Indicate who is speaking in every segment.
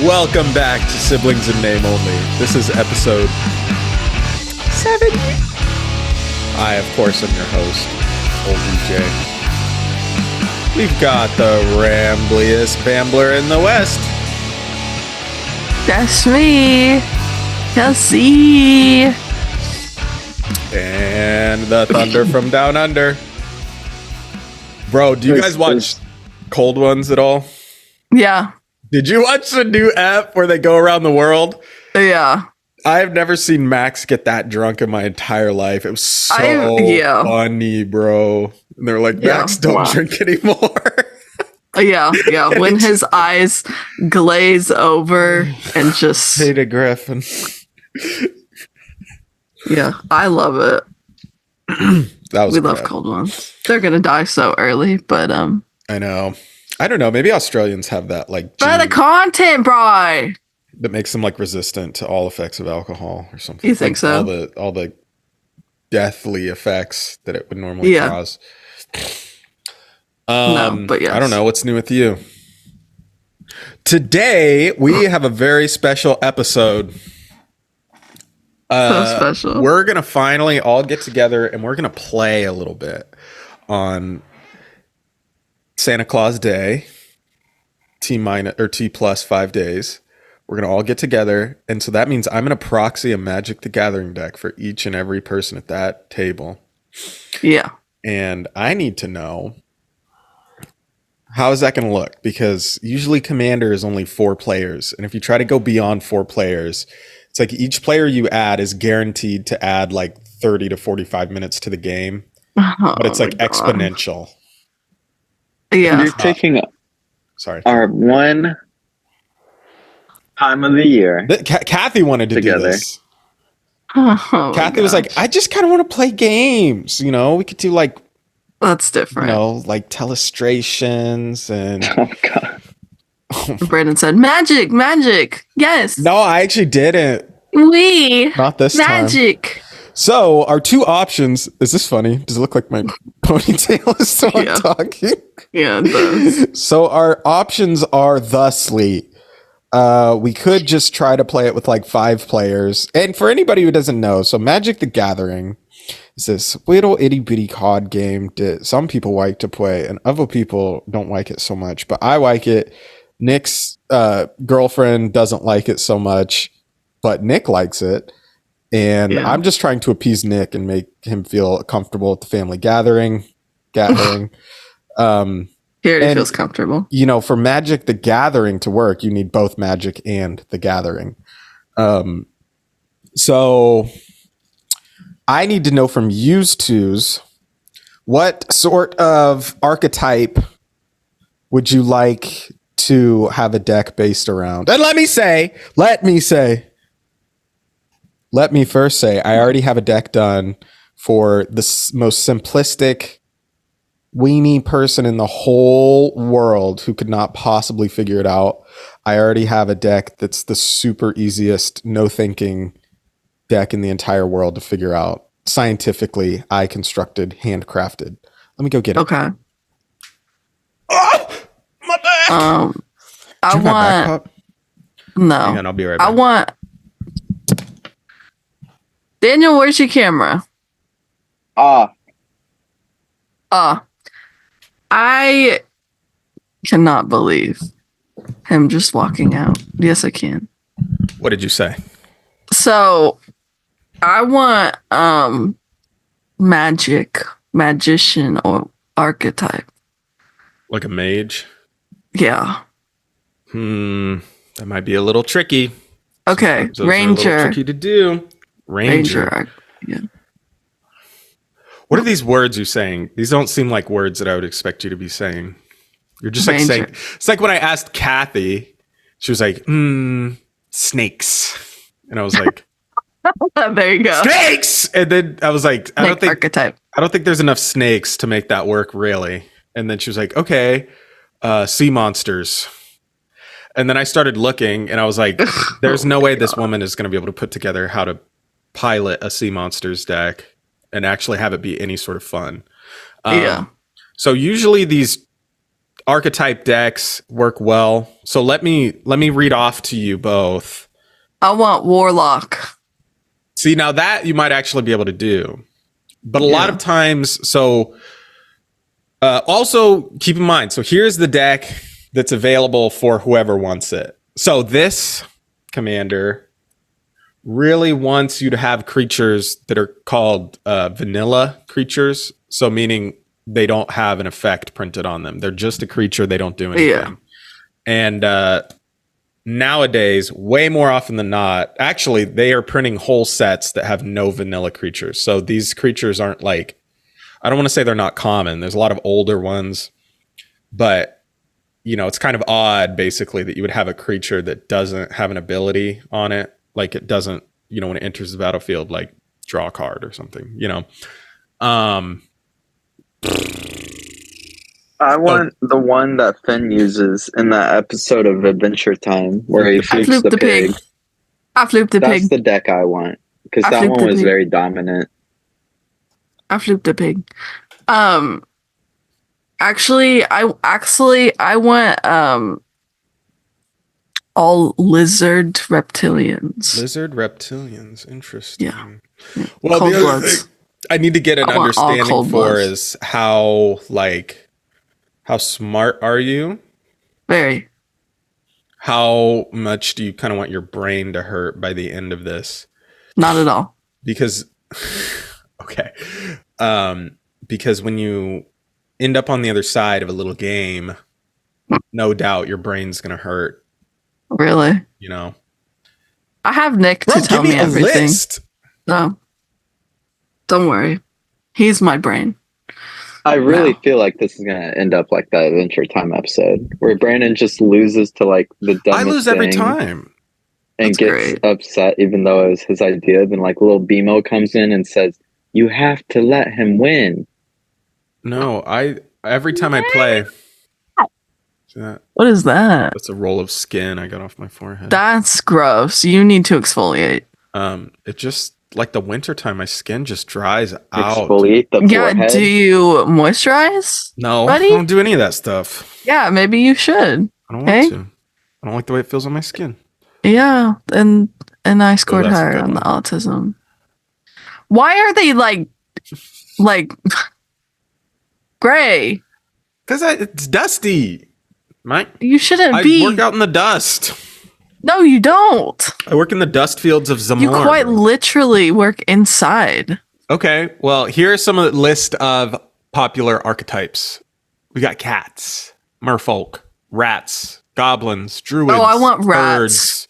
Speaker 1: Welcome back to Siblings in Name Only. This is episode 7. I, of course, am your host, Old DJ. We've got the rambliest Bambler in the West.
Speaker 2: That's me, Kelsey.
Speaker 1: And the Thunder from Down Under. Bro, do you guys watch Cold Ones at all?
Speaker 2: Yeah.
Speaker 1: Did you watch the new app where they go around the world?
Speaker 2: Yeah.
Speaker 1: I've never seen Max get that drunk in my entire life. It was so funny, bro. And they're like, Max, don't drink anymore.
Speaker 2: Yeah. When his eyes glaze over and just...
Speaker 1: Peter Griffin.
Speaker 2: Yeah, I love it.
Speaker 1: We
Speaker 2: love Cold Ones. They're going to die so early, but...
Speaker 1: I know. I don't know. Maybe Australians have that, like...
Speaker 2: But the content, bro!
Speaker 1: That makes them, like, resistant to all effects of alcohol or something.
Speaker 2: You think so?
Speaker 1: All the deathly effects that it would normally cause.
Speaker 2: No, but yes.
Speaker 1: I don't know. What's new with you? Today, we have a very special episode.
Speaker 2: So special.
Speaker 1: We're going to finally all get together and we're going to play a little bit on Santa Claus Day, T plus 5 days. We're going to all get together. And so that means I'm going to proxy a Magic the Gathering deck for each and every person at that table.
Speaker 2: Yeah.
Speaker 1: And I need to know, how is that going to look? Because usually Commander is only 4 players. And if you try to go beyond 4 players, it's like each player you add is guaranteed to add like 30 to 45 minutes to the game. But it's like exponential.
Speaker 2: Yeah.
Speaker 3: You're taking our one time of the year.
Speaker 1: Kathy wanted to
Speaker 3: together.
Speaker 1: Do this. Kathy was like, I just kind of want to play games. You know, we could do like...
Speaker 2: That's different.
Speaker 1: You know, like telestrations and...
Speaker 3: Oh, God.
Speaker 2: Brandon said, magic. Yes.
Speaker 1: No, I actually didn't.
Speaker 2: Not
Speaker 1: this
Speaker 2: magic.
Speaker 1: Time. So our 2 options... Is this funny? Does it look like my ponytail is still talking?
Speaker 2: Yeah, it does.
Speaker 1: So our options are thusly... we could just try to play it with like 5 players. And for anybody who doesn't know, so Magic the Gathering is this little itty bitty card game that some people like to play and other people don't like it so much. But I like it. Nick's girlfriend doesn't like it so much, but Nick likes it. And I'm just trying to appease Nick and make him feel comfortable at the family gathering.
Speaker 2: He already feels comfortable.
Speaker 1: You know, for Magic the Gathering to work, you need both Magic and the Gathering. So I need to know from yous twos, what sort of archetype would you like to have a deck based around? And let me first say, I already have a deck done for the most simplistic weenie person in the whole world who could not possibly figure it out. I already have a deck that's the super easiest, no thinking deck in the entire world to figure out. Scientifically, I constructed, handcrafted. Let me go get it.
Speaker 2: Okay.
Speaker 1: Oh, my back.
Speaker 2: I want... No.
Speaker 1: Hang on, I'll be right back.
Speaker 2: I want... Daniel, where's your camera? I cannot believe him just walking out. Yes, I can.
Speaker 1: What did you say?
Speaker 2: So, I want magician or archetype.
Speaker 1: Like a mage?
Speaker 2: Yeah.
Speaker 1: That might be a little tricky.
Speaker 2: Okay, ranger.
Speaker 1: Tricky to do. Ranger.
Speaker 2: Yeah.
Speaker 1: What are these words you're saying? These don't seem like words that I would expect you to be saying. You're just like saying... It's like when I asked Kathy, she was like, snakes. And I was like...
Speaker 2: There you go.
Speaker 1: Snakes! And then I was like, I don't think there's enough snakes to make that work, really. And then she was like, okay, sea monsters. And then I started looking and I was like, there's no way this woman is going to be able to put together how to pilot a sea monsters deck and actually have it be any sort of fun.
Speaker 2: Yeah.
Speaker 1: So usually these archetype decks work well. So let me read off to you both.
Speaker 2: I want Warlock.
Speaker 1: See, now that you might actually be able to do. But a lot of times, so also keep in mind, so here's the deck that's available for whoever wants it. So this commander really wants you to have creatures that are called vanilla creatures. So meaning they don't have an effect printed on them. They're just a creature. They don't do anything.
Speaker 2: Yeah.
Speaker 1: And nowadays, way more often than not, actually, they are printing whole sets that have no vanilla creatures. So these creatures aren't like, I don't want to say they're not common. There's a lot of older ones, but you know, it's kind of odd basically that you would have a creature that doesn't have an ability on it. Like it doesn't, you know, when it enters the battlefield, like draw a card or something, you know.
Speaker 3: I want the one that Finn uses in that episode of Adventure Time where he
Speaker 2: I
Speaker 3: flukes
Speaker 2: flooped
Speaker 3: the
Speaker 2: the
Speaker 3: pig.
Speaker 2: pig. I flooped the
Speaker 3: That's
Speaker 2: pig.
Speaker 3: the deck I want because
Speaker 2: I
Speaker 3: that
Speaker 2: flooped
Speaker 3: one
Speaker 2: the
Speaker 3: was
Speaker 2: pig.
Speaker 3: very dominant.
Speaker 2: I flooped the pig. Actually, I want all lizard reptilians.
Speaker 1: Lizard reptilians, interesting.
Speaker 2: Yeah.
Speaker 1: Well,
Speaker 2: Cold
Speaker 1: the other
Speaker 2: Bloods.
Speaker 1: thing I need to get an
Speaker 2: I want all
Speaker 1: understanding
Speaker 2: Cold
Speaker 1: for
Speaker 2: Bloods.
Speaker 1: is how smart are you?
Speaker 2: Very.
Speaker 1: How much do you kind of want your brain to hurt by the end of this?
Speaker 2: Not at all.
Speaker 1: Because okay. Because when you end up on the other side of a little game, no doubt your brain's gonna hurt,
Speaker 2: Really.
Speaker 1: you know.
Speaker 2: I have Nick
Speaker 1: Bro,
Speaker 2: to tell
Speaker 1: give
Speaker 2: me
Speaker 1: me a
Speaker 2: everything.
Speaker 1: list.
Speaker 2: No. Don't worry. He's my brain.
Speaker 3: I really
Speaker 2: No.
Speaker 3: feel like this is gonna end up like that Adventure Time episode where Brandon just loses to like the dumbest
Speaker 1: I lose every
Speaker 3: thing
Speaker 1: time.
Speaker 3: and
Speaker 2: That's
Speaker 3: gets
Speaker 2: great.
Speaker 3: upset even though it was his idea. Then like little BMO comes in and says, "You have to let him win."
Speaker 1: No, every time I play. See that?
Speaker 2: What is that?
Speaker 1: That's a roll of skin I got off my forehead.
Speaker 2: That's gross. You need to exfoliate.
Speaker 1: It just like the wintertime, my skin just dries out.
Speaker 3: Exfoliate the
Speaker 2: Yeah,
Speaker 3: forehead.
Speaker 2: do you moisturize?
Speaker 1: No,
Speaker 2: buddy?
Speaker 1: I don't do any of that stuff.
Speaker 2: Yeah, maybe you should.
Speaker 1: I don't
Speaker 2: Hey?
Speaker 1: want to. I don't like the way it feels on my skin.
Speaker 2: Yeah, and I scored
Speaker 1: that's a
Speaker 2: higher
Speaker 1: good
Speaker 2: on the
Speaker 1: one.
Speaker 2: autism. Why are they like gray?
Speaker 1: Because it's dusty.
Speaker 2: You shouldn't
Speaker 1: I
Speaker 2: be.
Speaker 1: work out in the dust.
Speaker 2: No, you don't.
Speaker 1: I work in the dust fields of Zamor.
Speaker 2: You quite literally work inside.
Speaker 1: Okay, well, here are some of the list of popular archetypes. We got cats, merfolk, rats, goblins, druids.
Speaker 2: Oh, I want rats.
Speaker 1: Birds.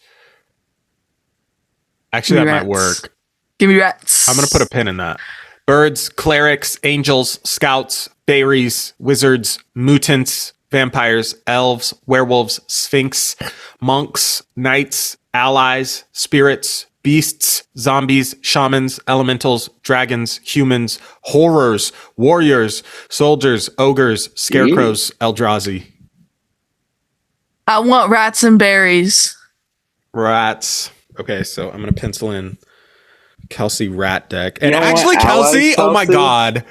Speaker 1: Actually,
Speaker 2: Give
Speaker 1: that
Speaker 2: me
Speaker 1: might
Speaker 2: rats.
Speaker 1: work.
Speaker 2: Give me rats.
Speaker 1: I'm going to put a pin in that. Birds, clerics, angels, scouts, fairies, wizards, mutants, vampires, elves, werewolves, sphinx, monks, knights, allies, spirits, beasts, zombies, shamans, elementals, dragons, humans, horrors, warriors, soldiers, ogres, scarecrows, Eldrazi.
Speaker 2: I want rats and berries.
Speaker 1: Rats. Okay, so I'm going to pencil in Kelsey rat deck. And
Speaker 3: You don't
Speaker 1: actually,
Speaker 3: want allies,
Speaker 1: Kelsey, oh my
Speaker 3: Kelsey?
Speaker 1: God.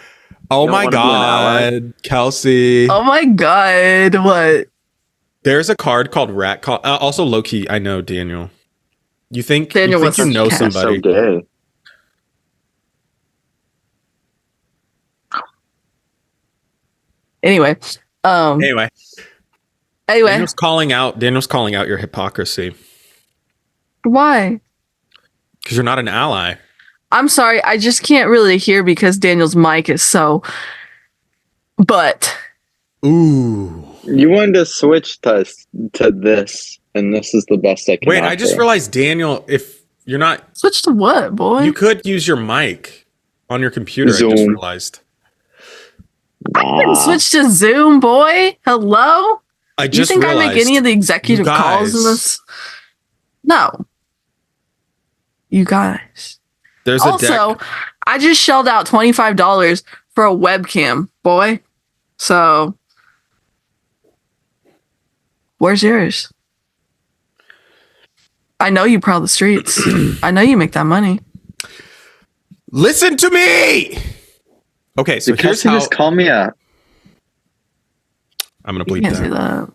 Speaker 1: Oh
Speaker 3: You don't
Speaker 1: my
Speaker 3: wanna be an ally?
Speaker 1: God. Kelsey.
Speaker 2: Oh my god, what?
Speaker 1: There's a card called Rat Call. Also, low key, I know Daniel. You think
Speaker 2: Daniel
Speaker 1: you
Speaker 2: wants to
Speaker 1: know
Speaker 2: cast.
Speaker 3: So
Speaker 1: somebody?
Speaker 3: gay.
Speaker 2: Anyway.
Speaker 1: Anyway,
Speaker 2: Anyway.
Speaker 1: Daniel's calling out your hypocrisy
Speaker 2: Why?
Speaker 1: because you're not an ally.
Speaker 2: I'm sorry, I just can't really hear because Daniel's mic is so. But
Speaker 1: Ooh.
Speaker 3: You wanted to switch to this, and this is the best I can
Speaker 1: Wait, I just
Speaker 3: offer.
Speaker 1: realized, Daniel, if you're not,
Speaker 2: switch to what, boy?
Speaker 1: you could use your mic on your computer. I just
Speaker 3: Zoom.
Speaker 1: realized.
Speaker 3: Nah.
Speaker 2: Switch to Zoom, boy. Hello?
Speaker 1: I
Speaker 2: You
Speaker 1: just
Speaker 2: think
Speaker 1: realized.
Speaker 2: I make any of the executive
Speaker 1: you
Speaker 2: calls in
Speaker 1: guys-
Speaker 2: this? No. You guys.
Speaker 1: There's a
Speaker 2: Also,
Speaker 1: deck.
Speaker 2: I just shelled out $25 for a webcam, boy. So, where's yours? I know you prowl the streets. I know you make that money.
Speaker 1: Listen to me. Okay, so
Speaker 3: Because
Speaker 1: here's
Speaker 3: you
Speaker 1: how.
Speaker 3: just call me a
Speaker 4: I'm gonna
Speaker 2: You
Speaker 4: bleep
Speaker 2: can't say
Speaker 4: that.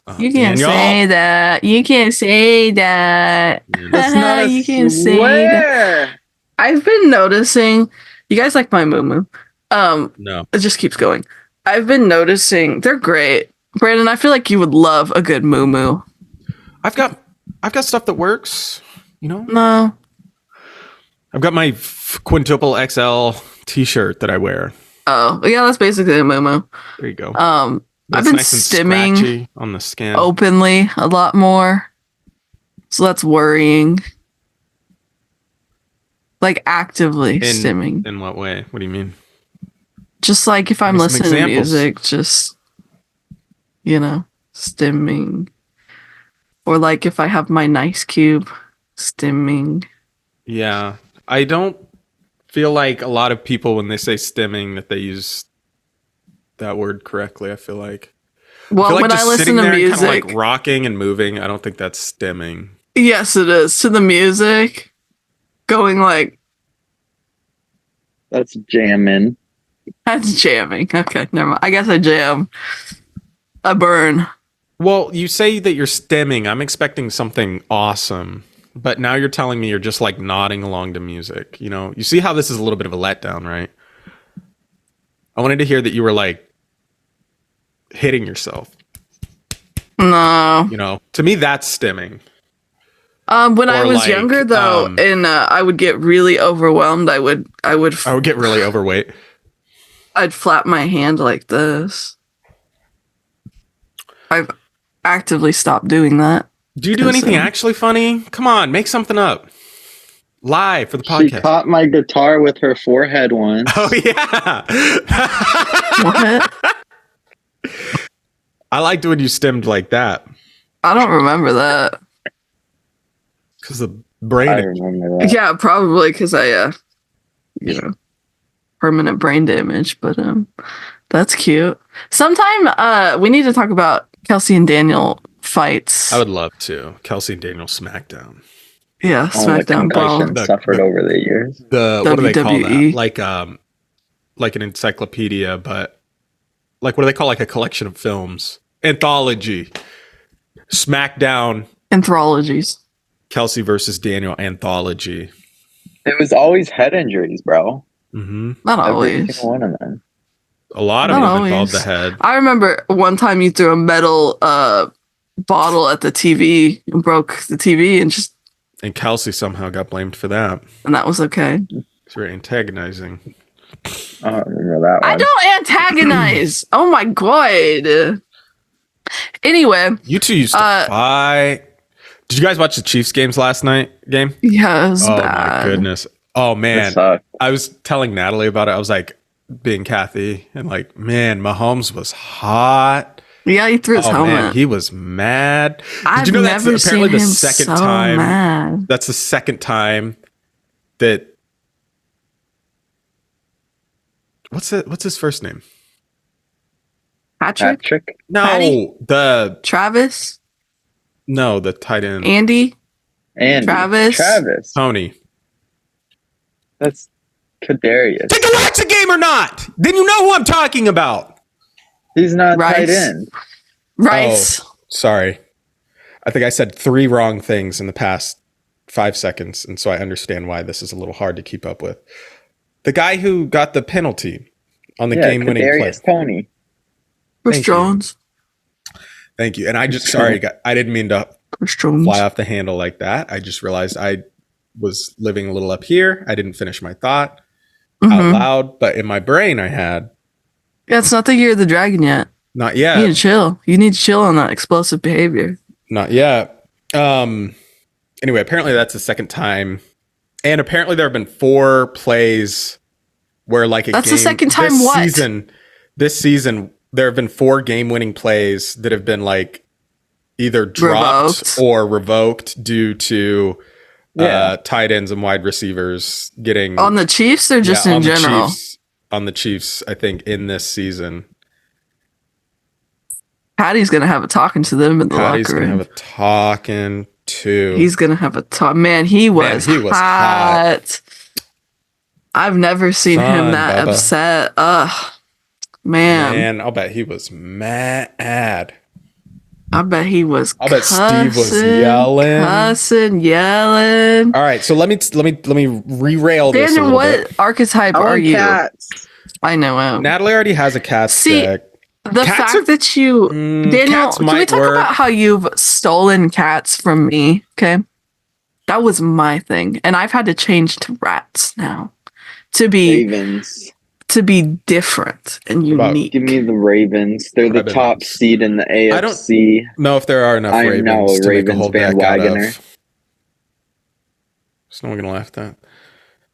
Speaker 2: that. You can't
Speaker 4: Daniel.
Speaker 2: say that. You can't say that.
Speaker 3: That's not a
Speaker 2: You can't say that.
Speaker 3: swear.
Speaker 2: I've been noticing. You guys like my moo.
Speaker 4: No.
Speaker 2: It just keeps going. I've been noticing they're great. Brandon, I feel like you would love a good moo.
Speaker 4: I've got stuff that works. You know,
Speaker 2: No.
Speaker 4: I've got my quintuple XL T-shirt that I wear.
Speaker 2: Oh, yeah, that's basically a moo.
Speaker 4: There you go.
Speaker 2: I've
Speaker 4: It's
Speaker 2: been
Speaker 4: nice and
Speaker 2: stimming
Speaker 4: scratchy on the skin.
Speaker 2: openly a lot more. So that's worrying. Like actively stimming.
Speaker 4: In what way? What do you mean?
Speaker 2: Just like if I'm
Speaker 4: Give me some
Speaker 2: listening to
Speaker 4: examples.
Speaker 2: music, just, stimming. Or like if I have my nice cube, stimming.
Speaker 4: Yeah, I don't feel like a lot of people when they say stimming that they use that word correctly. I feel like
Speaker 2: Well, when I
Speaker 4: just
Speaker 2: listen
Speaker 4: sitting
Speaker 2: to
Speaker 4: there and
Speaker 2: music,
Speaker 4: kinda like rocking and moving. I don't think that's stimming.
Speaker 2: yes, it is. To the music, going like,
Speaker 3: That's jamming.
Speaker 2: that's jamming. Okay, never mind. I guess I jam. I burn.
Speaker 4: Well, you say that you're stimming. I'm expecting something awesome, but now you're telling me you're just like nodding along to music. You know, you see how this is a little bit of a letdown, right? I wanted to hear that you were like hitting yourself.
Speaker 2: No.
Speaker 4: You know, to me that's stimming.
Speaker 2: When I
Speaker 4: Or
Speaker 2: was
Speaker 4: like,
Speaker 2: younger though, and I would get really overwhelmed, I would
Speaker 4: I would get really overweight.
Speaker 2: I'd flap my hand like this. I've actively stopped doing that.
Speaker 4: Do you do anything actually funny? Come on, make something up. Live for the
Speaker 3: She
Speaker 4: podcast.
Speaker 3: caught my guitar with her forehead once.
Speaker 4: Oh yeah.
Speaker 2: What?
Speaker 4: I liked when you stemmed like that
Speaker 2: I don't remember that.
Speaker 4: because the brain.
Speaker 3: I remember that.
Speaker 2: Yeah, probably because I, permanent brain damage. But that's cute. Sometime we need to talk about Kelsey and Daniel fights.
Speaker 4: I would love to. Kelsey and Daniel SmackDown.
Speaker 2: Yeah,
Speaker 3: All the
Speaker 2: SmackDown Brawl.
Speaker 3: concussions suffered over the years.
Speaker 4: What do they call
Speaker 2: WWE.
Speaker 4: that? Like an encyclopedia, but like what do they call like a collection of films? Anthology. SmackDown.
Speaker 2: Anthologies.
Speaker 4: Kelsey versus Daniel anthology.
Speaker 3: It was always head injuries, bro.
Speaker 4: Mm-hmm.
Speaker 2: Not
Speaker 3: Every
Speaker 2: always.
Speaker 3: single one of them.
Speaker 4: A lot of
Speaker 2: Not
Speaker 4: them involved
Speaker 2: always.
Speaker 4: the head.
Speaker 2: I remember one time you threw a metal bottle at the TV and broke the TV
Speaker 4: And Kelsey somehow got blamed for that.
Speaker 2: and that was okay.
Speaker 4: It's very antagonizing.
Speaker 3: I don't remember that one.
Speaker 2: I don't antagonize. Oh my god. Anyway,
Speaker 4: You two used to fight. Did you guys watch the Chiefs games last night?
Speaker 2: yeah, it was
Speaker 4: Oh
Speaker 2: bad.
Speaker 4: my goodness. Oh
Speaker 3: It
Speaker 4: man.
Speaker 3: sucked.
Speaker 4: I was telling Natalie about it. I was like, being Kathy, and like, man, Mahomes was hot.
Speaker 2: Yeah, he threw his
Speaker 4: Oh
Speaker 2: helmet.
Speaker 4: man, he was mad.
Speaker 2: I've
Speaker 4: Did you know that's
Speaker 2: never
Speaker 4: apparently
Speaker 2: seen
Speaker 4: the
Speaker 2: him
Speaker 4: second
Speaker 2: so
Speaker 4: time?
Speaker 2: mad.
Speaker 4: That's the second time that. What's his first name?
Speaker 2: Patrick,
Speaker 3: Patrick.
Speaker 4: No,
Speaker 2: Patty?
Speaker 4: the tight end
Speaker 2: Andy,
Speaker 3: And
Speaker 2: Travis.
Speaker 4: Tony.
Speaker 3: That's Kadarius.
Speaker 4: Did you watch the game or not? Then you know who I'm talking about.
Speaker 3: He's not tight
Speaker 2: Rice.
Speaker 3: end.
Speaker 2: Rice.
Speaker 4: Oh, sorry. I think I said 3 wrong things in the past 5 seconds, and so I understand why this is a little hard to keep up with. The guy who got the penalty on the game-winning play.
Speaker 3: Kadarius Tony.
Speaker 2: Chris
Speaker 4: Thank you.
Speaker 2: Jones.
Speaker 4: Thank you. And I just I didn't mean to
Speaker 2: Chris Jones.
Speaker 4: fly off the handle like that. I just realized I was living a little up here. I didn't finish my thought out
Speaker 2: Mhm.
Speaker 4: loud, but in my brain I had
Speaker 2: Yeah, it's not the year of the dragon yet.
Speaker 4: not
Speaker 2: You need
Speaker 4: yet.
Speaker 2: to chill. You need to chill on that explosive behavior.
Speaker 4: Not yet. Anyway, apparently that's the second time. And apparently there have been 4 plays where like a
Speaker 2: That's
Speaker 4: game
Speaker 2: the second time
Speaker 4: this
Speaker 2: what?
Speaker 4: This season there have been 4 game-winning plays that have been like either dropped
Speaker 2: Revoked.
Speaker 4: or revoked due to tight ends and wide receivers getting
Speaker 2: On the Chiefs or just in
Speaker 4: on the
Speaker 2: general?
Speaker 4: on the Chiefs, I think, in this season.
Speaker 2: Patty's gonna have a talking to them in the
Speaker 4: Patty's
Speaker 2: locker
Speaker 4: gonna
Speaker 2: room.
Speaker 4: have a talking to.
Speaker 2: He's gonna have a talk. Man, he was
Speaker 4: he was
Speaker 2: hot. I've never seen
Speaker 4: Son,
Speaker 2: him that
Speaker 4: Bubba.
Speaker 2: upset. Ugh. Man,
Speaker 4: I'll bet he was mad.
Speaker 2: I bet he was.
Speaker 4: I'll bet Steve was yelling.
Speaker 2: Yelling.
Speaker 4: All right, so let me rerail this a
Speaker 2: Daniel,
Speaker 4: little
Speaker 2: what
Speaker 4: bit.
Speaker 2: archetype
Speaker 3: I
Speaker 2: are
Speaker 3: want
Speaker 2: you?
Speaker 3: cats.
Speaker 2: I know him.
Speaker 4: Natalie already has a cat
Speaker 2: See,
Speaker 4: deck.
Speaker 2: The
Speaker 4: Cats
Speaker 2: fact that you, Daniel,
Speaker 4: cats
Speaker 2: can we
Speaker 4: might
Speaker 2: talk
Speaker 4: work.
Speaker 2: about how you've stolen cats from me? Okay. That was my thing. And I've had to change to rats now to be
Speaker 3: Ravens.
Speaker 2: different and
Speaker 4: about-
Speaker 2: unique.
Speaker 3: Give me the Ravens. They're the
Speaker 4: Ravens.
Speaker 3: top seed in the
Speaker 4: I don't-
Speaker 3: AFC.
Speaker 4: know if there are enough
Speaker 3: I'm
Speaker 4: Ravens
Speaker 3: now a
Speaker 4: to make a
Speaker 3: Ravens
Speaker 4: whole deck out
Speaker 3: bandwagoner.
Speaker 4: of. Is no one gonna laugh at that?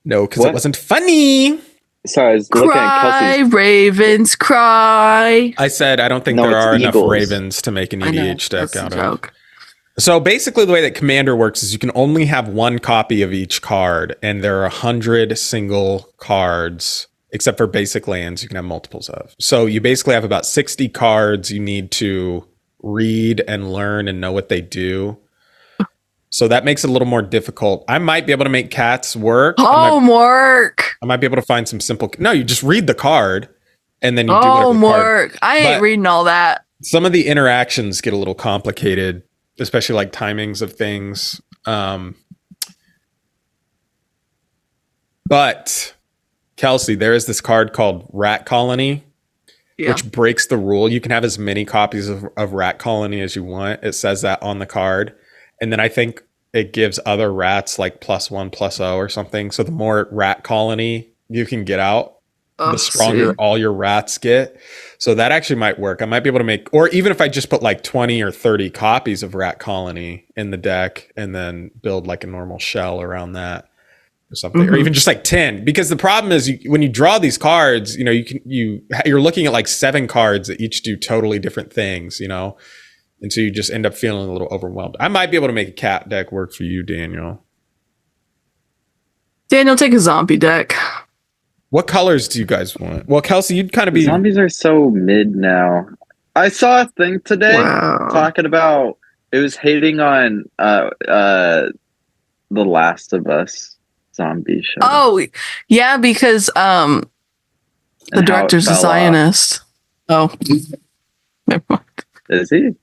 Speaker 4: No, because it
Speaker 3: What?
Speaker 4: wasn't funny.
Speaker 3: Sorry, I was looking at
Speaker 2: Cry,
Speaker 3: Kelsey's.
Speaker 2: Ravens, cry.
Speaker 4: I said I don't think
Speaker 3: No,
Speaker 4: there
Speaker 3: it's
Speaker 4: are enough
Speaker 3: Eagles.
Speaker 4: Ravens to make an
Speaker 2: I know,
Speaker 4: EDH deck
Speaker 2: that's a
Speaker 4: out of.
Speaker 2: joke.
Speaker 4: So basically, the way that Commander works is you can only have one copy of each card, and there are 100 single cards, except for basic lands you can have multiples of. So you basically have about 60 cards you need to read and learn and know what they do. So that makes it a little more difficult. I might be able to make cats work.
Speaker 2: Homework.
Speaker 4: I might be able to find some simple. No, you just read the card, and then you do whatever the card.
Speaker 2: Homework. I ain't
Speaker 4: But-
Speaker 2: reading all that.
Speaker 4: Some of the interactions get a little complicated, especially like timings of things. But Kelsey, there is this card called Rat Colony,
Speaker 2: Yeah.
Speaker 4: which breaks the rule. You can have as many copies of Rat Colony as you want. It says that on the card. And then I think it gives other rats like +1/+0 or something. So the more Rat Colony you can get out,
Speaker 2: Oh,
Speaker 4: the stronger
Speaker 2: see.
Speaker 4: all your rats get. So that actually might work. I might be able to make, or even if I just put like 20 or 30 copies of Rat Colony in the deck and then build like a normal shell around that or something, or
Speaker 2: Mhm.
Speaker 4: even just like 10. Because the problem is when you draw these cards, you know, you're looking at like 7 cards that each do totally different things, you know, and so you just end up feeling a little overwhelmed. I might be able to make a cat deck work for you, Daniel.
Speaker 2: Daniel, take a zombie deck.
Speaker 4: What colors do you guys want? Well, Kelsey, you'd kind of be.
Speaker 3: Zombies are so mid now. I saw a thing today
Speaker 2: Wow.
Speaker 3: talking about it was hating on The Last of Us zombie show.
Speaker 2: Oh, yeah, because the
Speaker 3: and how it
Speaker 2: director's a
Speaker 3: fell off.
Speaker 2: Zionist. Oh. Never mind.
Speaker 3: Is he?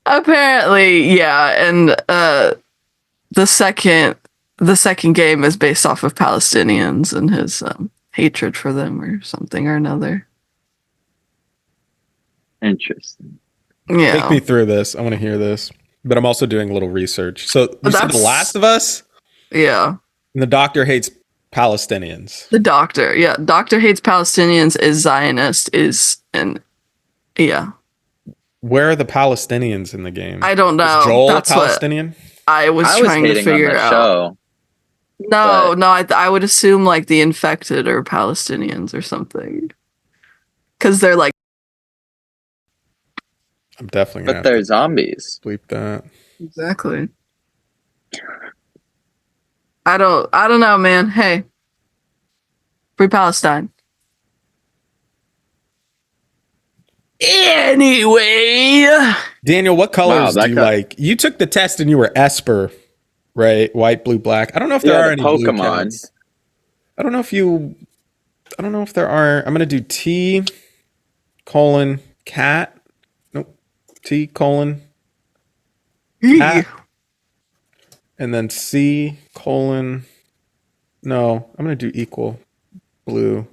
Speaker 2: Apparently, yeah, and the second game is based off of Palestinians and his hatred for them or something or another.
Speaker 3: Interesting.
Speaker 2: Yeah.
Speaker 4: Take me through this. I want to hear this. But I'm also doing a little research. So you said The
Speaker 2: That's-
Speaker 4: Last of Us,
Speaker 2: Yeah.
Speaker 4: and the doctor hates Palestinians.
Speaker 2: The doctor. Yeah. Doctor hates Palestinians, is Zionist, yeah.
Speaker 4: Where are the Palestinians in the game?
Speaker 2: I don't know.
Speaker 4: Is Joel
Speaker 2: That's
Speaker 4: a
Speaker 2: what
Speaker 4: Palestinian?
Speaker 2: I was
Speaker 3: I was
Speaker 2: trying to
Speaker 3: hating on
Speaker 2: figure
Speaker 3: the
Speaker 2: out.
Speaker 3: show.
Speaker 2: No,
Speaker 3: but-
Speaker 2: I would assume like the infected are Palestinians or something. Because they're like,
Speaker 4: I'm definitely
Speaker 3: But
Speaker 4: gonna
Speaker 3: they're
Speaker 4: have
Speaker 3: zombies.
Speaker 4: to bleep that.
Speaker 2: exactly. I don't know, man. Hey. Free Palestine. Anyway.
Speaker 4: Daniel, what colors
Speaker 3: that
Speaker 4: do you
Speaker 3: guy-
Speaker 4: like? You took the test and you were Esper, right? White, blue, black. I don't know if there
Speaker 3: Yeah,
Speaker 4: are
Speaker 3: the
Speaker 4: any blue
Speaker 3: Pokemon.
Speaker 4: cats. I don't know if there are. I'm gonna do T colon cat. Nope. T colon cat. And then C colon. No, I'm gonna do equal blue.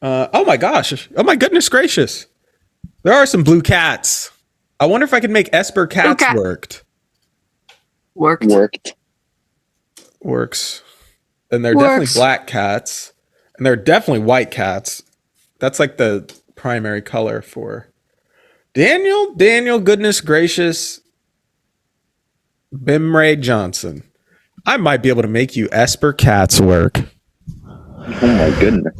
Speaker 4: Oh my gosh! Oh my goodness gracious! There are some blue cats. I wonder if I could make Esper cats
Speaker 2: cat.
Speaker 4: worked.
Speaker 2: Worked.
Speaker 4: Works. And they're definitely
Speaker 2: Works.
Speaker 4: black cats, and they're definitely white cats. That's like the primary color for Daniel. Daniel, goodness gracious, Bimray Johnson. I might be able to make you Esper cats work.
Speaker 3: Oh my goodness.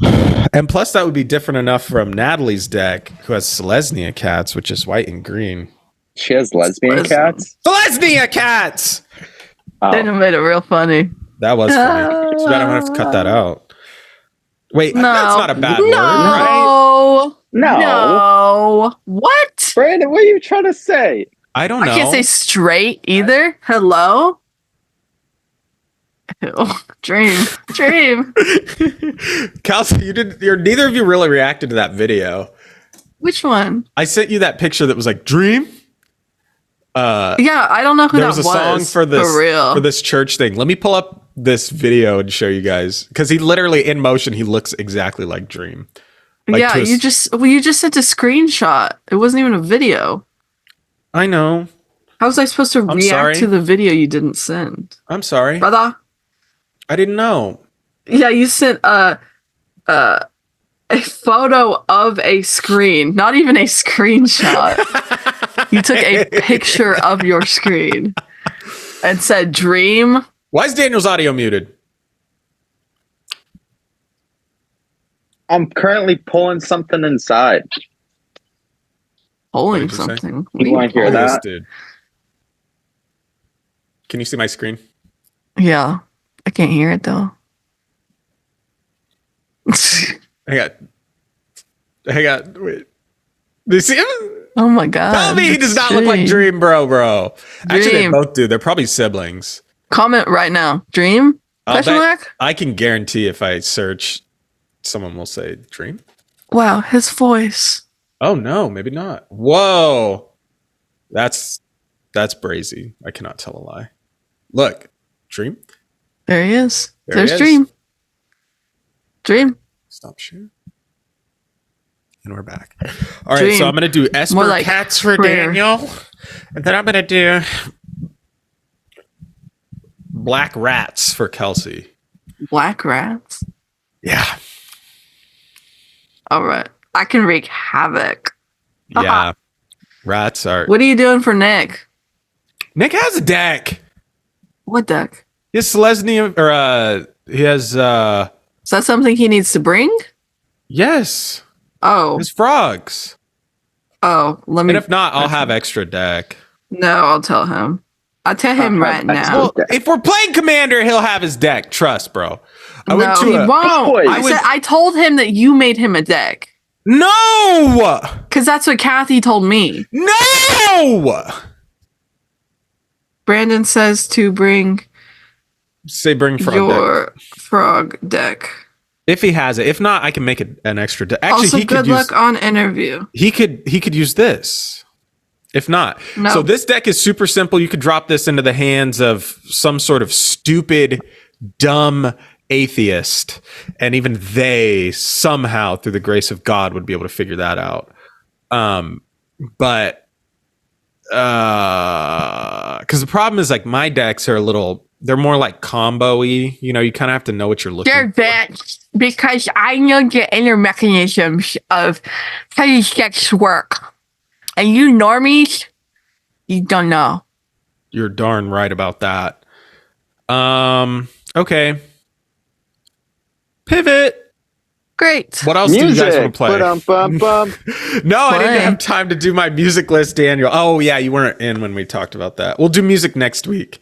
Speaker 4: And plus, that would be different enough from Natalie's deck, who has Selesnya cats, which is white and green.
Speaker 3: She has lesbian
Speaker 2: Listen.
Speaker 3: cats?
Speaker 4: Selesnya cats!
Speaker 3: Oh.
Speaker 2: Daniel made it real funny.
Speaker 4: That was funny. Too bad I'm going to have to cut that out. Wait,
Speaker 2: No.
Speaker 4: that's not a bad
Speaker 2: no.
Speaker 4: word, right?
Speaker 3: No.
Speaker 2: No. What?
Speaker 3: Brandon, what are you trying to say?
Speaker 4: I don't
Speaker 2: I
Speaker 4: know.
Speaker 2: can't say straight either. Hello? Ew. Dream.
Speaker 4: Kelsey, neither of you really reacted to that video.
Speaker 2: Which one?
Speaker 4: I sent you that picture that was like Dream.
Speaker 2: Yeah, I don't know who
Speaker 4: There
Speaker 2: that
Speaker 4: was a song for this
Speaker 2: For real.
Speaker 4: for this church thing. Let me pull up this video and show you guys because he literally in motion he looks exactly like Dream. Like
Speaker 2: yeah, you just sent a screenshot. It wasn't even a video.
Speaker 4: I know.
Speaker 2: How was I supposed to
Speaker 4: I'm
Speaker 2: react
Speaker 4: sorry.
Speaker 2: to the video you didn't send,
Speaker 4: I'm sorry.
Speaker 2: brother?
Speaker 4: I didn't know.
Speaker 2: Yeah, you sent a photo of a screen, not even a screenshot. You took a picture of your screen and said "Dream."
Speaker 4: Why is Daniel's audio muted?
Speaker 3: I'm currently pulling something inside.
Speaker 2: Pulling
Speaker 4: did you say?
Speaker 2: something.
Speaker 3: You wanna hear
Speaker 2: pulling?
Speaker 3: that?
Speaker 4: Dude. Can you see my screen?
Speaker 2: Yeah, I can't hear it though.
Speaker 4: I got. Wait. Do you see him?
Speaker 2: Oh my god!
Speaker 4: Tell me he does not look like Dream, bro. Actually, they
Speaker 2: Dream.
Speaker 4: both do. They're probably siblings.
Speaker 2: Comment right now. Dream?
Speaker 4: I'll
Speaker 2: Question
Speaker 4: bet-
Speaker 2: mark?
Speaker 4: I can guarantee if I search, someone will say Dream.
Speaker 2: Wow, his voice.
Speaker 4: Oh no, maybe not. Whoa, that's brazy. I cannot tell a lie. Look, Dream.
Speaker 2: There he is.
Speaker 4: There he
Speaker 2: There's
Speaker 4: is.
Speaker 2: Dream. Dream.
Speaker 4: Stop sharing. And we're back. All right,
Speaker 2: Dream.
Speaker 4: so I'm gonna do Esper
Speaker 2: More like
Speaker 4: Cats for
Speaker 2: prayer.
Speaker 4: Daniel, and then I'm gonna do Black Rats for Kelsey.
Speaker 2: Black rats.
Speaker 4: Yeah,
Speaker 2: All right. I can wreak havoc.
Speaker 4: yeah. Rats are.
Speaker 2: What are you doing for Nick?
Speaker 4: Nick has a deck.
Speaker 2: What deck?
Speaker 4: He has Selesnya, or he has
Speaker 2: Is that something he needs to bring?
Speaker 4: yes,
Speaker 2: Oh.
Speaker 4: his frogs.
Speaker 2: Oh, let me.
Speaker 4: And if not, I'll have extra deck.
Speaker 2: No, I'll tell him. I'll tell him
Speaker 3: I'll have
Speaker 2: right
Speaker 3: extra
Speaker 2: now.
Speaker 4: Well,
Speaker 3: deck.
Speaker 4: if we're playing Commander, he'll have his deck. Trust, bro. I went
Speaker 2: No,
Speaker 4: to
Speaker 2: he
Speaker 4: a
Speaker 2: won't.
Speaker 3: Boy,
Speaker 2: I told him that you made him a deck.
Speaker 4: no,
Speaker 2: Because that's what Kathy told me.
Speaker 4: no.
Speaker 2: Brandon says to bring
Speaker 4: Say bring frog deck.
Speaker 2: your frog deck.
Speaker 4: If he has it. If not, I can make it an extra deck. Actually,
Speaker 2: Also,
Speaker 4: he could
Speaker 2: good
Speaker 4: use.
Speaker 2: luck on interview.
Speaker 4: He could use this. If not,
Speaker 2: No.
Speaker 4: so this deck is super simple. You could drop this into the hands of some sort of stupid, dumb atheist, and even they somehow, through the grace of God, would be able to figure that out. But because the problem is like my decks are they're more like combo-y. You know, you kind of have to know what you're looking
Speaker 2: They're
Speaker 4: for.
Speaker 2: that because I know the inner mechanisms of how these decks work. And you normies, you don't know.
Speaker 4: You're darn right about that. Okay. Pivot.
Speaker 2: Great.
Speaker 4: What else do you guys want to play?
Speaker 3: Ba-dum-bum-bum.
Speaker 4: No, I didn't
Speaker 2: Play.
Speaker 4: have time to do my music list, Daniel. Oh, yeah, you weren't in when we talked about that. We'll do music next week.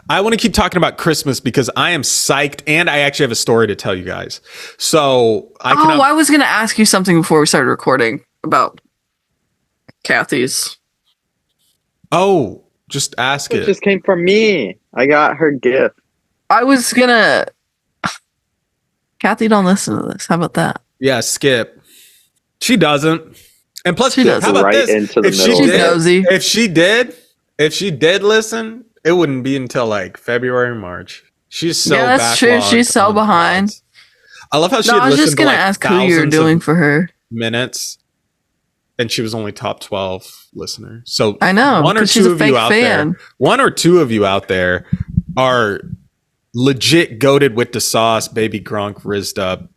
Speaker 4: I want to keep talking about Christmas because I am psyched and I actually have a story to tell you guys. So
Speaker 2: I was going to ask you something before we started recording about Kathy's.
Speaker 4: Oh, just ask
Speaker 3: It
Speaker 4: it.
Speaker 3: just came from me. I got her gift.
Speaker 2: I was going to. Kathy, don't listen to this. How about that?
Speaker 4: Yeah, skip. She doesn't. And plus,
Speaker 2: She doesn't.
Speaker 4: how about
Speaker 3: Right
Speaker 4: this?
Speaker 3: into the
Speaker 4: If she
Speaker 3: middle.
Speaker 2: She's
Speaker 4: did,
Speaker 2: nosy.
Speaker 4: if she did listen, it wouldn't be until like February, March. She's so
Speaker 2: Yeah, that's true.
Speaker 4: backlogged
Speaker 2: She's so
Speaker 4: on
Speaker 2: behind.
Speaker 4: pods. I love how she
Speaker 2: No,
Speaker 4: had
Speaker 2: I was
Speaker 4: listened
Speaker 2: just
Speaker 4: to
Speaker 2: going to
Speaker 4: like
Speaker 2: ask who you're
Speaker 4: thousands
Speaker 2: doing
Speaker 4: of
Speaker 2: for her.
Speaker 4: minutes, and she was only top 12 listener. So
Speaker 2: I know.
Speaker 4: one or
Speaker 2: 'cause she's
Speaker 4: two
Speaker 2: a
Speaker 4: of you
Speaker 2: fake
Speaker 4: out
Speaker 2: fan.
Speaker 4: there, one or two of you out there are legit goated with the sauce, baby Gronk, Rizzed Up,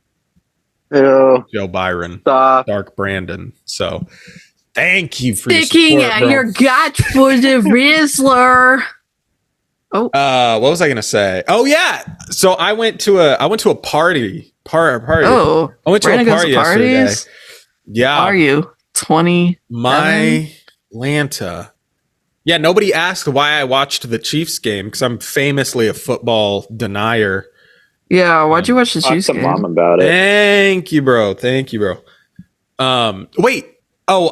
Speaker 3: Ew.
Speaker 4: Joe Byron,
Speaker 3: Stop.
Speaker 4: Dark Brandon. So thank you for
Speaker 2: Sticking
Speaker 4: your support,
Speaker 2: at
Speaker 4: bro.
Speaker 2: your gut for the Rizzler.
Speaker 4: What was I gonna say? Oh yeah. So I went to a party. Party.
Speaker 2: Oh,
Speaker 4: I went to
Speaker 2: Brandon
Speaker 4: a
Speaker 2: goes
Speaker 4: party
Speaker 2: to
Speaker 4: yesterday.
Speaker 2: parties?
Speaker 4: Yeah.
Speaker 2: Are you 20?
Speaker 4: My Atlanta. Yeah, nobody asked why I watched the Chiefs game because I'm famously a football denier.
Speaker 2: Yeah, why'd you watch the
Speaker 3: Talk
Speaker 2: Chiefs
Speaker 3: to
Speaker 2: game?
Speaker 3: mom about it.
Speaker 4: Thank you, bro. Wait. Oh,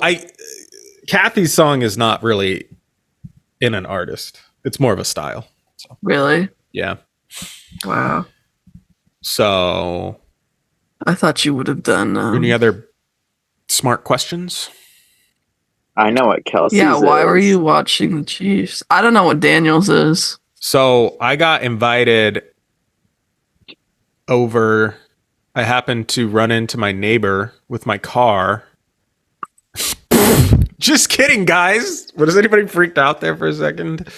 Speaker 4: Kathy's song is not really in an artist. It's more of a style.
Speaker 2: Really?
Speaker 4: Yeah.
Speaker 2: Wow.
Speaker 4: So,
Speaker 2: I thought you would have done.
Speaker 4: any other smart questions?
Speaker 3: I know what Kelsey's
Speaker 2: Yeah, why were
Speaker 3: is.
Speaker 2: you watching the Chiefs? I don't know what Daniels is.
Speaker 4: So I got invited over. I happened to run into my neighbor with my car. Just kidding, guys. Was anybody freaked out there for a second?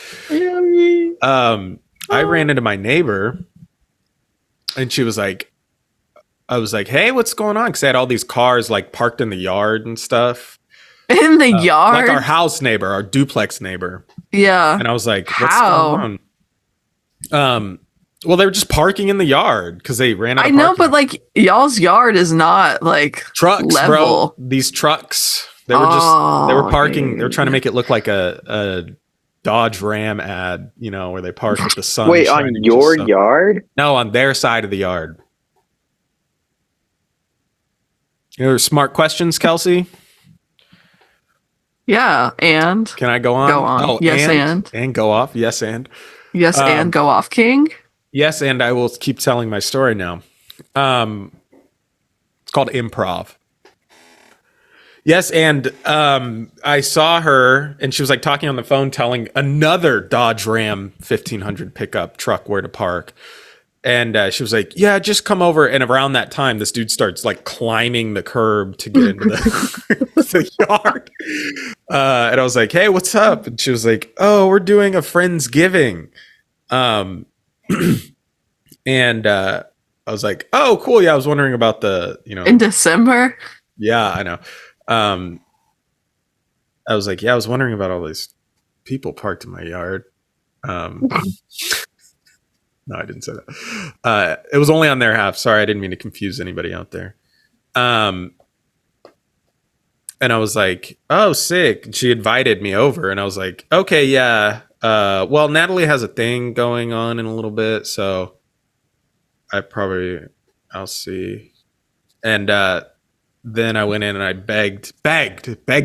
Speaker 4: I ran into my neighbor, and she was like, I was like, hey, what's going on? Because I had all these cars like parked in the yard and stuff.
Speaker 2: In the yard?
Speaker 4: Like our house neighbor, our duplex neighbor.
Speaker 2: Yeah.
Speaker 4: And I was like, what's
Speaker 2: How?
Speaker 4: going on? Well, they were just parking in the yard because they ran out
Speaker 2: I
Speaker 4: of
Speaker 2: know,
Speaker 4: parking.
Speaker 2: but like y'all's yard is not like
Speaker 4: Trucks,
Speaker 2: level.
Speaker 4: bro. These trucks. They were parking.
Speaker 2: okay.
Speaker 4: They were trying to make it look like a Dodge Ram ad, you know, where they park with the sun.
Speaker 3: Wait, on
Speaker 4: shining
Speaker 3: your
Speaker 4: just up.
Speaker 3: yard?
Speaker 4: No, on their side of the yard. You know, smart questions, Kelsey.
Speaker 2: Yeah, and
Speaker 4: Can I go on?
Speaker 2: Go on.
Speaker 4: Oh,
Speaker 2: Yes,
Speaker 4: and go off. Yes, and
Speaker 2: yes, and go off, King.
Speaker 4: yes, and I will keep telling my story now. It's called improv. Yes, and I saw her, and she was like talking on the phone, telling another Dodge Ram 1500 pickup truck where to park. And she was like, "Yeah, just come over." And around that time, this dude starts like climbing the curb to get into the yard. And I was like, "Hey, what's up?" And she was like, "Oh, we're doing a Friendsgiving." And I was like, "Oh, cool. Yeah, I was wondering about the,
Speaker 2: In December?
Speaker 4: yeah, I know." I was like, "Yeah, I was wondering about all these people parked in my yard." No, I didn't say that. It was only on their half. Sorry, I didn't mean to confuse anybody out there. And I was like, "Oh, sick." And she invited me over, and I was like, "Okay, yeah. Well, Natalie has a thing going on in a little bit, so I'll see." And then I went in and I begged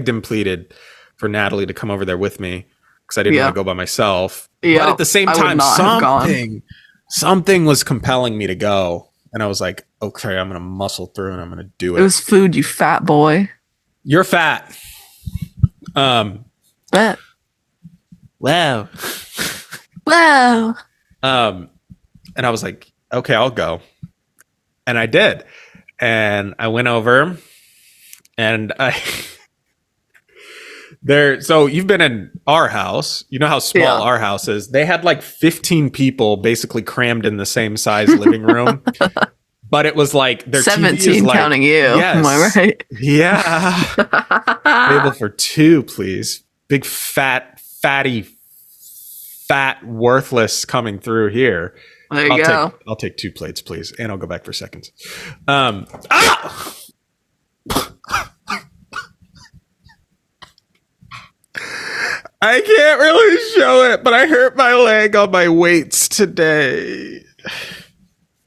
Speaker 4: and pleaded for Natalie to come over there with me because I didn't
Speaker 2: Yeah.
Speaker 4: want to go by myself.
Speaker 2: Yeah,
Speaker 4: But at the same
Speaker 2: I would
Speaker 4: time,
Speaker 2: not have gone.
Speaker 4: something was compelling me to go. And I was like, okay, I'm going to muscle through and I'm going to do
Speaker 2: It
Speaker 4: it.
Speaker 2: was food, you fat boy.
Speaker 4: You're fat.
Speaker 2: Bet.
Speaker 4: Wow.
Speaker 2: Wow.
Speaker 4: And I was like, okay, I'll go. And I did. And I went over and so you've been in our house. You know how small
Speaker 2: Yeah.
Speaker 4: our house is. They had like 15 people basically crammed in the same size living room. But it was like their TV
Speaker 2: 17
Speaker 4: is like,
Speaker 2: counting you.
Speaker 4: Yes.
Speaker 2: Am I right?
Speaker 4: Yeah. Table for two, please. Big fat, worthless coming through here.
Speaker 2: There you go.
Speaker 4: I'll take 2 plates, please, and I'll go back for seconds. I can't really show it, but I hurt my leg on my weights today.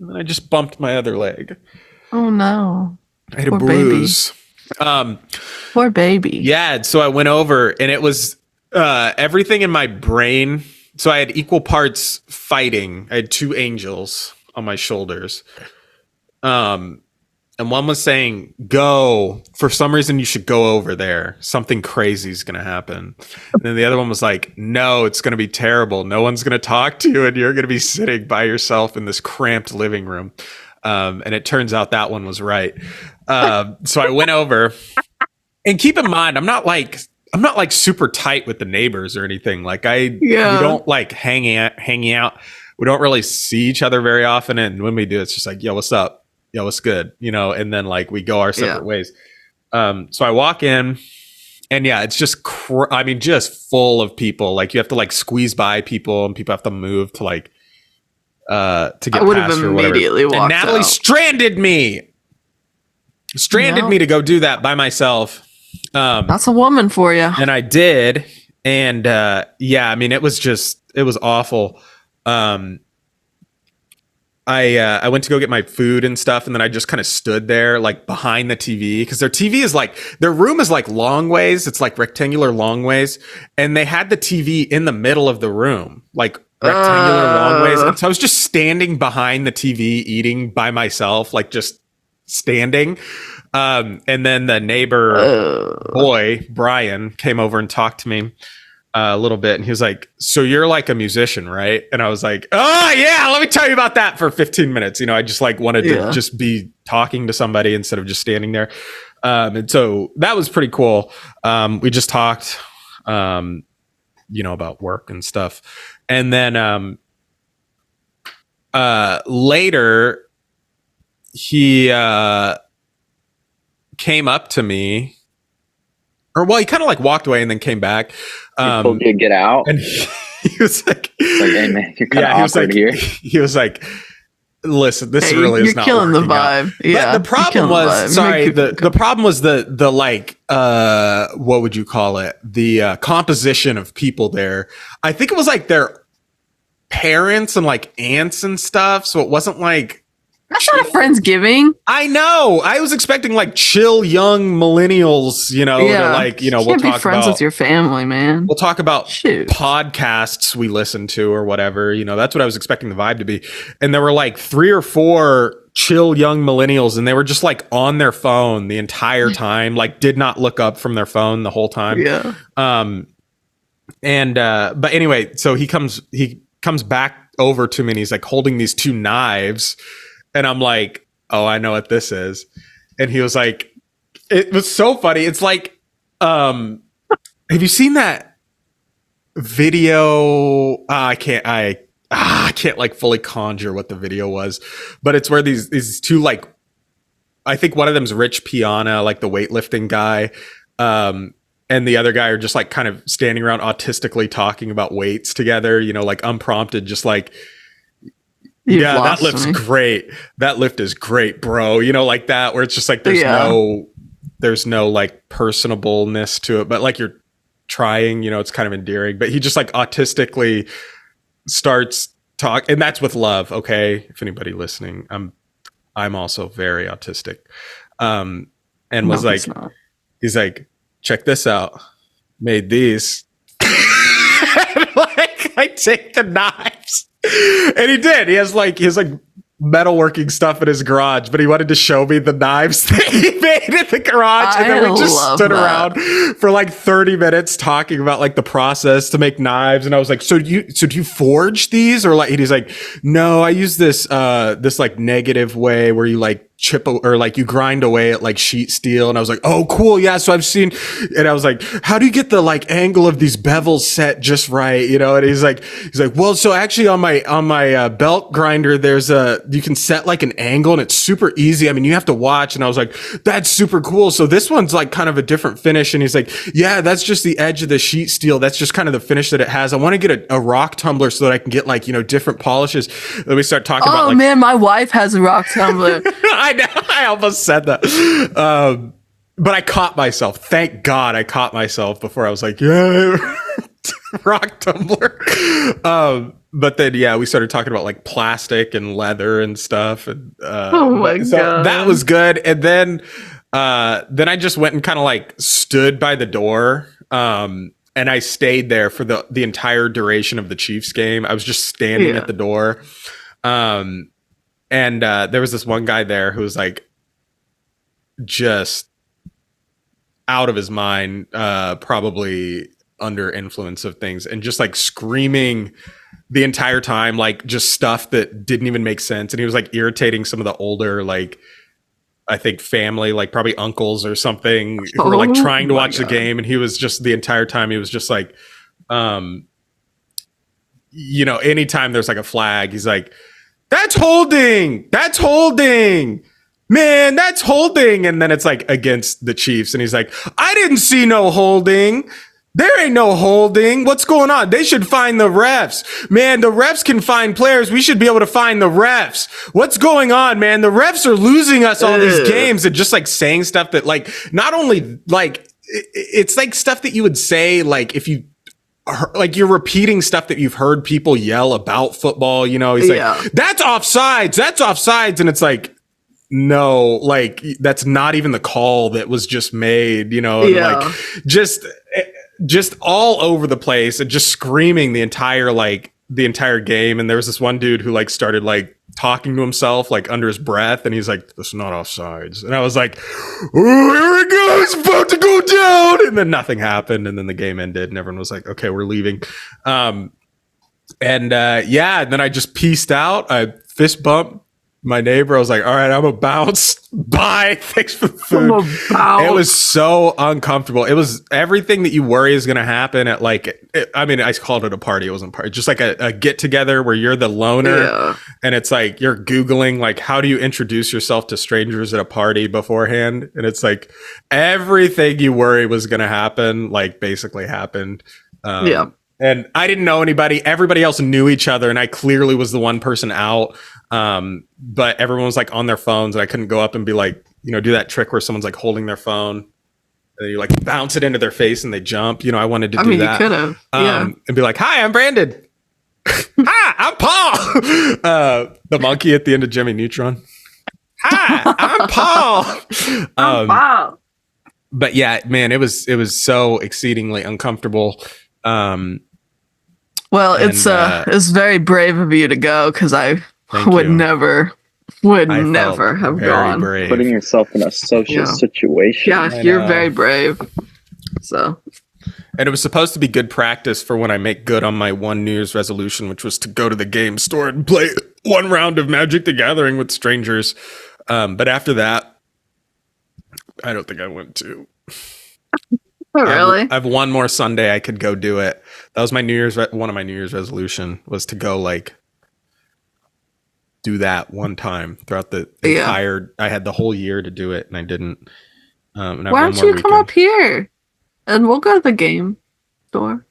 Speaker 4: And then I just bumped my other leg.
Speaker 2: Oh no.
Speaker 4: I had a
Speaker 2: Poor
Speaker 4: bruise.
Speaker 2: Poor baby.
Speaker 4: Yeah, so I went over and it was everything in my brain. So I had equal parts fighting. I had 2 angels on my shoulders. And one was saying, "Go. For some reason, you should go over there. Something crazy is going to happen." And then the other one was like, "No, it's going to be terrible. No one's going to talk to you, and you're going to be sitting by yourself in this cramped living room." And it turns out that one was right. So I went over, and keep in mind, I'm not like super tight with the neighbors or anything. Like we don't like hanging out. We don't really see each other very often, and when we do, it's just like, "Yo, what's up? Yo, what's good?" And then like we go our separate ways. So I walk in, and yeah, it's just just full of people. Like you have to like squeeze by people, and people have to move to like to get
Speaker 2: I would have
Speaker 4: past or whatever.
Speaker 2: immediately walked
Speaker 4: And Natalie
Speaker 2: out.
Speaker 4: stranded me to go do that by myself.
Speaker 2: That's a woman for you.
Speaker 4: And I did. And it was awful. I went to go get my food and stuff, and then I just kind of stood there like behind the TV because their room is like long ways. It's like rectangular long ways, and they had the TV in the middle of the room, like rectangular long ways. And so I was just standing behind the TV eating by myself, like just standing. And then the neighbor boy, Brian, came over and talked to me a little bit. And he was like, so you're like a musician, right? And I was like, oh yeah, let me tell you about that for 15 minutes. You know, I just like wanted to just be talking to somebody instead of just standing there. And so that was pretty cool. We just talked, you know, about work and stuff. And then later he came up to me, or well, he kind of like walked away and then came back.
Speaker 3: He told you to get out.
Speaker 4: And he was like,
Speaker 3: hey man, you're kind of awkward here.
Speaker 4: He was like, listen, this really is not
Speaker 2: killing the
Speaker 4: working out.
Speaker 2: vibe. Yeah,
Speaker 4: but the problem was, the problem was the like, what would you call it? The composition of people there. I think it was like their parents and like aunts and stuff. So it wasn't like,
Speaker 2: that's not a Friendsgiving.
Speaker 4: I know. I was expecting like chill young millennials, you know, to like, you know,
Speaker 2: we'll talk friends with your family, man.
Speaker 4: We'll talk about podcasts we listen to or whatever. You know, that's what I was expecting the vibe to be. And there were like 3 or 4 chill young millennials, and they were just like on their phone the entire time, like did not look up from their phone the whole time.
Speaker 2: Yeah.
Speaker 4: But anyway, so he comes back over to me and he's like holding these 2 knives. And I'm like, oh, I know what this is. And he was like, it was so funny. It's like, have you seen that video? I can't like fully conjure what the video was, but it's where these 2, like, I think one of them's Rich Piana, like the weightlifting guy. And the other guy are just like kind of standing around autistically talking about weights together, you know, like unprompted, just like, that lift's great. That lift is great, bro. You know, like that, where it's just like there's no like personableness to it, but like you're trying, you know, it's kind of endearing. But he just like autistically starts talk, and that's with love. Okay, if anybody listening, I'm also very autistic. And was like, he's like, check this out. Made these. Like I take the knives. And he did. He has like metalworking stuff in his garage, but he wanted to show me the knives that he made in the garage. And then we just stood around for like 30 minutes talking about like the process to make knives. And I was like, so do you forge these? Or like, and he's like, no, I use this like negative way where you like chip or like you grind away at like sheet steel. And I was like, oh cool. Yeah. So I've seen, and I was like, how do you get the like angle of these bevels set just right? You know? And he's like, well, so actually on my belt grinder, you can set like an angle and it's super easy. I mean, you have to watch. And I was like, that's super cool. So this one's like kind of a different finish. And he's like, yeah, that's just the edge of the sheet steel. That's just kind of the finish that it has. I want to get a rock tumbler so that I can get like, you know, different polishes. Then we start talking about like,
Speaker 2: man, my wife has a rock tumbler.
Speaker 4: I know. I almost said that. But I caught myself. Thank God I caught myself before I was like, yeah, rock tumbler. But then, yeah, we started talking about like plastic and leather and stuff. And
Speaker 2: oh my God.
Speaker 4: That was good. And then I just went and kind of like stood by the door. And I stayed there for the entire duration of the Chiefs game. I was just standing at the door. And there was this one guy there who was like just out of his mind, probably under influence of things, and just like screaming the entire time, like just stuff that didn't even make sense. And he was like irritating some of the older, like I think family, like probably uncles or something, who were like trying to watch the game. And he was just the entire time, he was just like, you know, anytime there's like a flag, he's like, that's holding, man, that's holding. And then it's like against the Chiefs. And he's like, I didn't see no holding. There ain't no holding. What's going on? They should find the refs. Man, the refs can find players. We should be able to find the refs. What's going on, man? The refs are losing us all these games. And just like saying stuff that like, not only like, it's like stuff that you would say, like if you, like you're repeating stuff that you've heard people yell about football, you know, he's like, that's offsides. And it's like, no, like that's not even the call that was just made, you know, and like just all over the place and just screaming the entire, like the entire game, and there was this one dude who like started like talking to himself like under his breath, and he's like, "This is not offsides," and I was like, "Oh, here it goes, it's about to go down," and then nothing happened, and then the game ended, and everyone was like, "Okay, we're leaving." And then I just pieced out. I fist bumped my neighbor. I was like, "All right, I'm a bounce. Bye. Thanks for the food." It was so uncomfortable. It was everything that you worry is going to happen at I called it a party. It wasn't a party. Just like a get together where you're the loner, and it's like you're Googling like, how do you introduce yourself to strangers at a party beforehand? And it's like everything you worry was going to happen, like basically happened. And I didn't know anybody. Everybody else knew each other, and I clearly was the one person out. But everyone was like on their phones, and I couldn't go up and be like, do that trick where someone's like holding their phone and you like bounce it into their face and they jump. I wanted to do that.
Speaker 2: You could have.
Speaker 4: And be like, "Hi, I'm Brandon." "Hi, I'm Paul." The monkey at the end of Jimmy Neutron. "Hi, I'm Paul."
Speaker 2: Wow.
Speaker 4: But yeah, man, it was so exceedingly uncomfortable.
Speaker 2: Well, it's very brave of you to go, because I would never have gone.
Speaker 4: Brave.
Speaker 3: Putting yourself in a social situation.
Speaker 2: Yeah, you're very brave. So,
Speaker 4: and it was supposed to be good practice for when I make good on my one New Year's resolution, which was to go to the game store and play one round of Magic the Gathering with strangers. But after that, I don't think I went to.
Speaker 2: Oh, really?
Speaker 4: I have one more Sunday I could go do it. That was my one of my New Year's resolution was to go like do that one time throughout the entire. I had the whole year to do it, and I didn't. And
Speaker 2: why don't you come up here, and we'll go to the game store?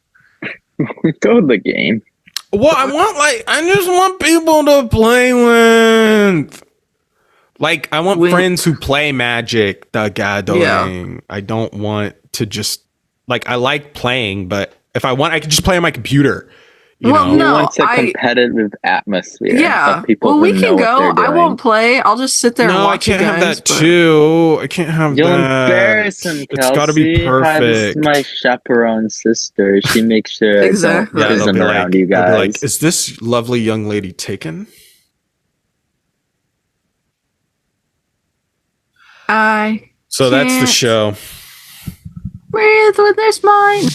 Speaker 3: Go to the game.
Speaker 4: Well, I just want people to play with. Like, I want friends who play Magic the Gathering. Yeah. I don't want to just I like playing, but if I want, I can just play on my computer. You
Speaker 3: want a competitive atmosphere.
Speaker 2: Yeah. We can go. I won't play. I'll just sit there and watch you guys.
Speaker 4: No, I can't have that too. I can't have
Speaker 3: You'll
Speaker 4: that.
Speaker 3: Embarrass him, Kelsey.
Speaker 4: It's got to be perfect.
Speaker 3: This is my chaperone sister. She makes sure
Speaker 2: exactly.
Speaker 3: I don't isn't around you guys.
Speaker 4: Like, is this lovely young lady taken?
Speaker 2: So
Speaker 4: that's the show.
Speaker 2: Breathe with their spine.